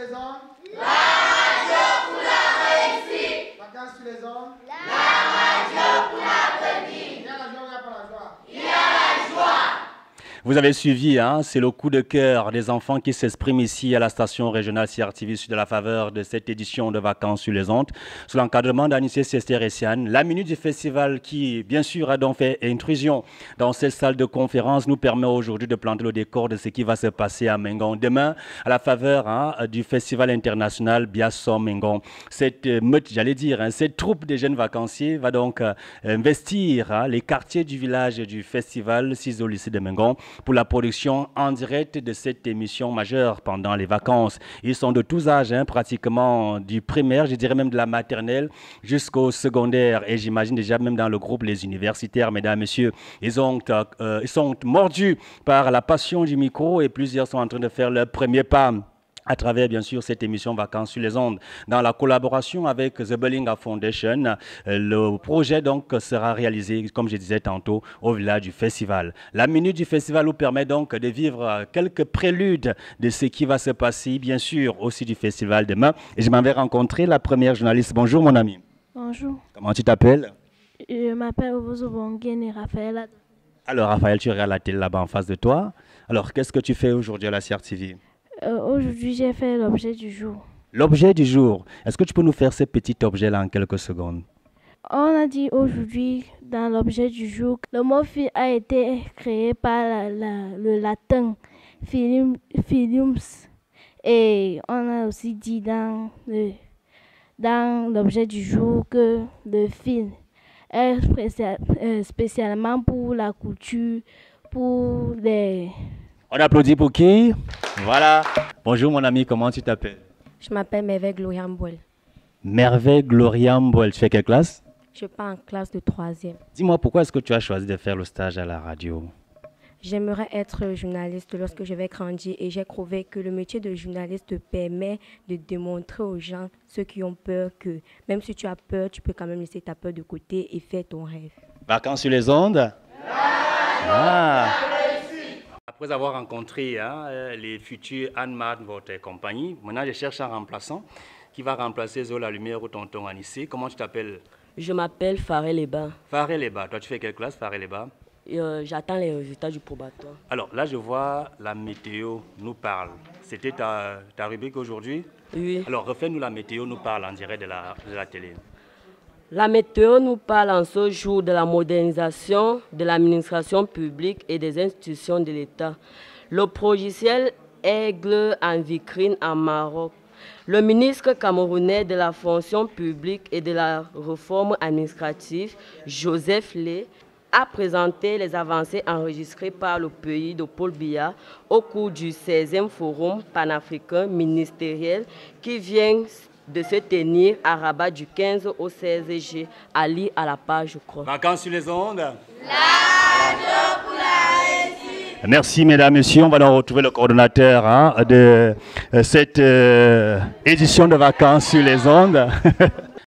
les ondes. La radio pour la réussite. Vacances sur les ondes. La radio pour l'avenir. Il y a la joie ou il n'y a pas la joie? Il y a la joie. Vous avez suivi, hein, c'est le coup de cœur des enfants qui s'expriment ici à la station régionale CRTV Sud à la faveur de cette édition de Vacances sur les ondes, sous l'encadrement d'Anissé Sester Essiane. La minute du festival qui, bien sûr, a donc fait intrusion dans cette salle de conférence nous permet aujourd'hui de planter le décor de ce qui va se passer à Mengon demain à la faveur du festival international Biasso Mengon. Cette meute, j'allais dire, cette troupe de jeunes vacanciers va donc investir les quartiers du village du festival CISO lycée de Mengon pour la production en direct de cette émission majeure pendant les vacances. Ils sont de tous âges, pratiquement du primaire, je dirais même de la maternelle jusqu'au secondaire. Et j'imagine déjà même dans le groupe les universitaires, mesdames, messieurs, ils sont mordus par la passion du micro et plusieurs sont en train de faire leur premier pas à travers, bien sûr, cette émission Vacances sur les ondes. Dans la collaboration avec The Bellinga Foundation, le projet donc sera réalisé, comme je disais tantôt, au village du festival. La minute du festival nous permet donc de vivre quelques préludes de ce qui va se passer, bien sûr, aussi du festival demain. Et je m'en vais rencontrer la première journaliste. Bonjour, mon ami. Bonjour. Comment tu t'appelles? Je m'appelle Ovozo Bongen et Raphaël. Alors, Raphaël, tu regardes la télé là-bas en face de toi. Alors, qu'est-ce que tu fais aujourd'hui à la CRTV? Aujourd'hui, j'ai fait l'objet du jour. L'objet du jour. Est-ce que tu peux nous faire ce petit objet-là en quelques secondes? On a dit aujourd'hui, dans l'objet du jour, le mot fil a été créé par le latin filiums. Et on a aussi dit dans l'objet du jour que le fil est spécialement pour la couture, pour les... On applaudit pour qui? Voilà. Bonjour mon ami, comment tu t'appelles? Je m'appelle Merveille Gloria Mbouel. Merveille Gloria Mbouel, tu fais quelle classe? Je pars en classe de 3e. Dis-moi, pourquoi est-ce que tu as choisi de faire le stage à la radio? J'aimerais être journaliste lorsque je vais grandir et j'ai trouvé que le métier de journaliste te permet de démontrer aux gens, ceux qui ont peur, que même si tu as peur, tu peux quand même laisser ta peur de côté et faire ton rêve. Vacances sur les ondes? Après avoir rencontré les futurs Anne-Marthe, votre compagnie, maintenant je cherche un remplaçant qui va remplacer Zola Lumière ou Tonton Anissé. Comment tu t'appelles? Je m'appelle Faré Leba. Faré Leba. Toi, tu fais quelle classe, Faré Leba? J'attends les résultats du probatoire. Alors là, je vois la météo nous parle. C'était ta rubrique aujourd'hui? Oui. Alors, refais-nous la météo nous parle en direct de la télé. La météo nous parle en ce jour de la modernisation de l'administration publique et des institutions de l'État. Le logiciel Aigle en vitrine en Maroc. Le ministre camerounais de la fonction publique et de la réforme administrative, Joseph Lé, a présenté les avancées enregistrées par le pays de Paul Biya au cours du 16e forum panafricain ministériel qui vient de se tenir à Rabat du 15 au 16 juillet, à lire à la page, je crois. Vacances sur les ondes. La radio pour la réussite. Merci mesdames, messieurs. On va donc retrouver le coordonnateur de cette édition de Vacances sur les ondes.